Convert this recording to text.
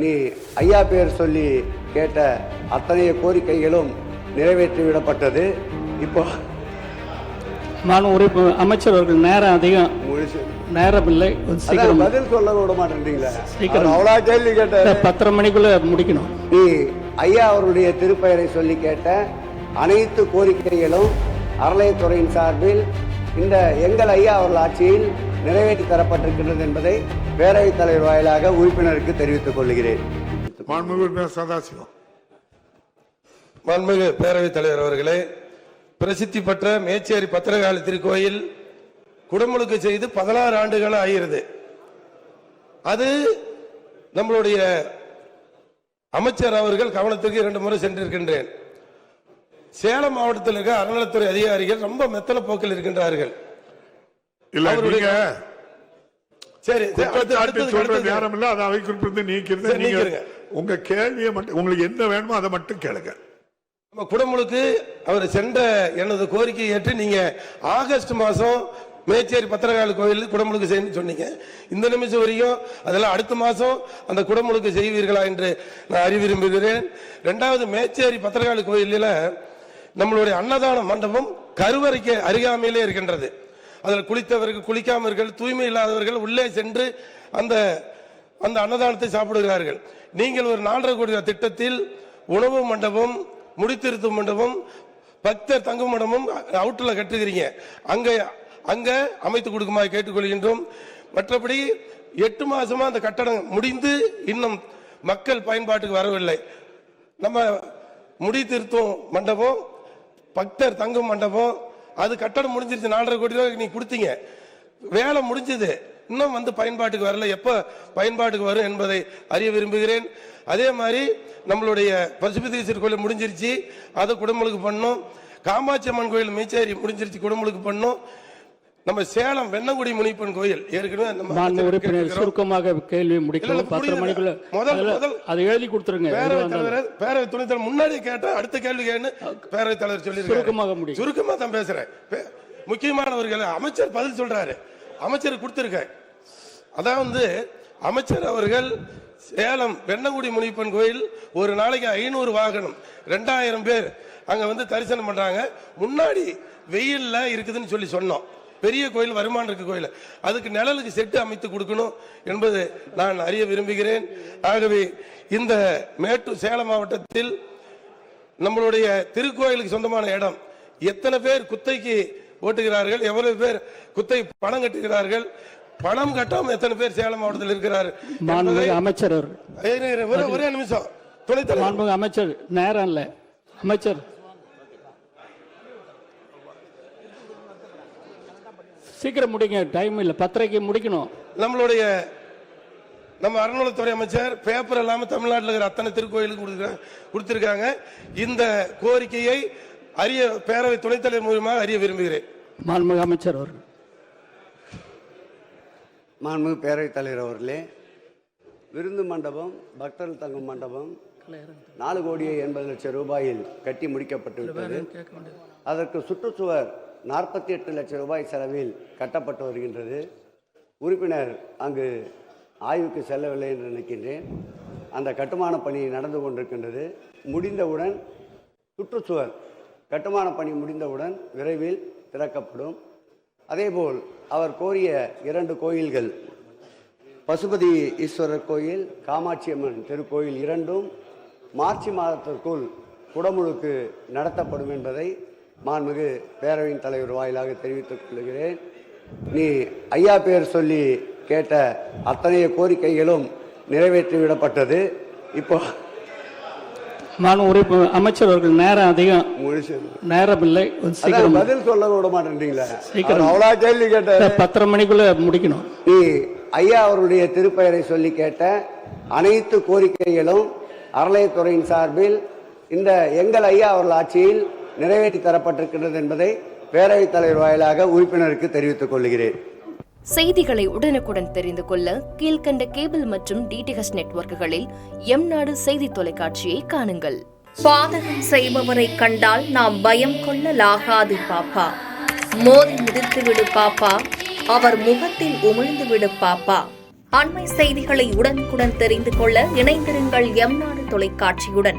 நீ ஐயா பேர் சொல்லி கேட்ட அத்தனைய கோரிக்கைகளும் நிறைவேற்றிவிடப்பட்டது. இப்போ உறுப்பு அமைச்சர் அவர்கள் நேரம் அதிகம், நேரம் இல்லை, சீக்கிரம் பதில் சொல்ல விட மாட்டேன்றீங்களா? சீக்கிரம் அவ்வளோ கேள்வி கேட்ட 10:30 மணிக்குள்ள முடிக்கணும். நீ ஐயா அவருடைய திருப்பெயரை சொல்லி கேட்ட அனைத்து கோரிக்கைகளும் அறநிலையத்துறையின் சார்பில் இந்த எங்கள் ஐயா அவர்கள் ஆட்சியில் நிறைவேற்றி தரப்பட்டிருக்கின்றது என்பதை பேரவைத் தலைவர் வாயிலாக உறுப்பினருக்கு தெரிவித்துக் கொள்கிறேன். மாண்புமிகு பேரவைத் தலைவர் அவர்களே, பிரசித்தி பெற்ற மேச்சேரி பத்திரகாளி திருக்கோயில் குடமுழுக்கு செய்து 16 ஆண்டுகள் ஆகிறது. அது நம்மளுடைய அமைச்சர் அவர்கள் கவனத்திற்கு 2 முறை சென்றிருக்கின்றேன். சேலம் மாவட்டத்தில் இருக்க அறநிலையத்துறை அதிகாரிகள் ரொம்ப மெத்தன போக்கில் இருக்கின்றார்கள். சரி, நேரம் இல்ல, அதை அவை குறிப்பிட்டு நீக்கிறது. உங்க கேள்வியை மட்டும், உங்களுக்கு என்ன வேணுமோ அதை மட்டும் கேளுங்க. குடமுழுக்கு அவர் சென்ற எனது கோரிக்கை ஏற்று நீங்க ஆகஸ்ட் மாசம் மேச்சேரி பத்திரகாளி கோயில் குடமுழுக்கு செய்யணும்னு சொன்னீங்க. இந்த நிமிஷம் வரைக்கும் அதெல்லாம் அடுத்த மாசம் அந்த குடமுழுக்கு செய்வீர்களா என்று நான் அறிய விரும்புகிறேன். 2வது, மேச்சேரி பத்திரகாளி கோயிலில் நம்மளுடைய அன்னதான மண்டபம் கருவறைக்கு அருகாமையிலே இருக்கின்றது. அதில் குளித்தவர்கள், குளிக்காமர்கள், தூய்மை இல்லாதவர்கள் உள்ளே சென்று அந்த அந்த அன்னதானத்தை சாப்பிடுகிறார்கள். நீங்கள் ஒரு 4.5 கோடி ரூபாய் திட்டத்தில் உணவு மண்டபம், முடித்திருத்தும் மண்டபம், பக்தர் தங்கும் மண்டபம் அவுட்டில் கட்டுகிறீங்க. அங்க அமைத்து கொடுக்குமா கேட்டுக்கொள்கின்றோம். மற்றபடி 8 மாசமா அந்த கட்டடம் முடிந்து இன்னும் மக்கள் பயன்பாட்டுக்கு வரவில்லை. நம்ம முடித்திருத்தும் மண்டபம், பக்தர் தங்கும் மண்டபம், அது கட்டடம் முடிஞ்சிருச்சு. 4.5 கோடி ரூபாய் நீங்க கொடுத்தீங்க, வேலை முடிஞ்சது, இன்னும் வந்து பயன்பாட்டுக்கு வரல. எப்ப பயன்பாட்டுக்கு வரும் என்பதை அறிய விரும்புகிறேன். அதே மாதிரி நம்மளுடைய பசுபதீஸ்வரர் கோயில் முடிஞ்சிருச்சு, அதை குடமுழுக்கு பண்ணோம். காமாட்சி அம்மன் கோயில் மேச்சேரி முடிஞ்சிருச்சு, குடமுழுக்கு பண்ணோம். நம்ம சேலம் வெண்ணங்குடி முனிப்பன் கோயில் ஏற்கனவே சுருக்கமாக கேள்வி முடிக்கணும். 10 மணிக்குள்ள அதை எழுதி கொடுத்துருங்க. பேரவை துணைத் தலைவர் முன்னாடியே கேட்டா அடுத்த கேள்வி கேன்னு பேரவைத் தலைவர் சொல்லி சுருக்கமா தான் பேசுறேன். முக்கியமானவர்கள் அமைச்சர் பதில் சொல்றாரு, அமைச்சர் கொடுத்திருக்க. அதாவது அமைச்சர் அவர்கள் சேலம் வெண்ணங்குடி முனிப்பன் கோயில் ஒரு நாளைக்கு 500 வாகனம், 2000 பேர் அங்க வந்து தரிசனம் பண்றாங்க. முன்னாடி வெயில்ல இருக்குதுன்னு சொல்லி சொன்னோம். பெரிய கோயில், வருமானம் இருக்க கோயில், அதுக்கு நிழலுக்கு செட்டு அமைத்து கொடுக்கணும் என்பது நான் அறிய விரும்புகிறேன். ஆகவே இந்த சேலம் மாவட்டத்தில் நம்மளுடைய திருக்கோயிலுக்கு சொந்தமான இடம் எத்தனை பேர் குத்தைக்கு ஓட்டுகிறார்கள், எவ்வளவு பேர் குத்தை பணம் கட்டுகிறார்கள், பணம் கட்டாம எத்தனை பேர் சேலம் மாவட்டத்தில் இருக்கிறார்? அமைச்சர் ஒரே நிமிஷம், துணைத் தலைவர் அமைச்சர் நேரம் இல்ல, அமைச்சர் சீக்கிரம் முடிங்க, டைம் இல்ல, 10:30க்கு முடிக்கணும். நம்ம அறநிலையத்துறை அமைச்சர் பேப்பர் இல்லாம தமிழ்நாட்டில் இருக்கிற அத்தனை திருக்கோயிலுக்கு கொடுத்திருக்காங்க. இந்த கோரிக்கையை அறிய பேரவை துணைத் தலைவர் மூலமாக அறிய விரும்புகிறேன். மாண்புமிகு அமைச்சர் அவர்கள். மாண்புமிகு பேரவைத் தலைவர் அவர்களே, விருந்து மண்டபம், பக்தர்கள் தங்கும் மண்டபம் 4,80,00,000 ரூபாயில் கட்டி முடிக்கப்பட்டு விட்டது. அதற்கு சுற்றுச்சுவர் 48 லட்சம் ரூபாய் செலவில் கட்டப்பட்டு வருகின்றது. உறுப்பினர் அங்கு ஆய்வுக்கு செல்லவில்லை என்று நினைக்கின்றேன். அந்த கட்டுமான பணி நடந்து கொண்டிருக்கின்றது. முடிந்தவுடன் சுற்றுச்சுவர் கட்டுமான பணி முடிந்தவுடன் விரைவில் திறக்கப்படும். அதேபோல் அவர் கோரிய 2 கோயில்கள், பசுபதி ஈஸ்வரர் கோயில், காமாட்சி அம்மன் திருக்கோயில் 2ம் மார்ச் மாதத்திற்குள் குடமுழுக்கு நடத்தப்படும் என்பதை மாண்புமிகு பேரவையின் தலைவர் வாயிலாக தெரிவித்துக் கொள்கிறேன். நீ ஐயா பேர் சொல்லி கேட்ட அத்தனைய கோரிக்கைகளும் நிறைவேற்றிவிடப்பட்டது. இப்போ உறுப்பு அமைச்சர் அவர்கள் நேரம் அதிகம், நேரம் இல்லை, சீக்கிரம் பதில் சொல்ல விட மாட்டேன்றீங்களா? சீக்கிரம் அவ்வளோ கேள்வி கேட்ட 10:30 மணிக்குள்ள முடிக்கணும். நீ ஐயா அவருடைய திருப்பெயரை சொல்லி கேட்ட அனைத்து கோரிக்கைகளும் அறநிலையத்துறையின் சார்பில் இந்த எங்கள் ஐயா அவர்கள் ஆட்சியில் நிறைவேற்றி தரப்பட்டிருக்கிறது என்பதை பேரவைத் தலைவர் வாயிலாக உறுப்பினருக்கு தெரிவித்துக் கொள்கிறேன். செய்திகளை உடனுக்குடன் தெரிந்து கொள்ள கீழ்கண்ட கேபிள் மற்றும் டிடிஎச் நெட்வொர்க்குகளில் எம்நாடு செய்தி தொலைக்காட்சியை காணுங்கள். பாதகம் செய்பவரை கண்டால் நாம் பயம் கொள்ளலாகாது பாப்பா. மோதி மிதித்து விடு பாப்பா, அவர் முகத்தில் உமிழ்ந்து விடு பாப்பா. அண்மை செய்திகளை உடனுக்குடன் தெரிந்து கொள்ள இணைந்திருங்கள் எம் நாடு தொலைக்காட்சியுடன்.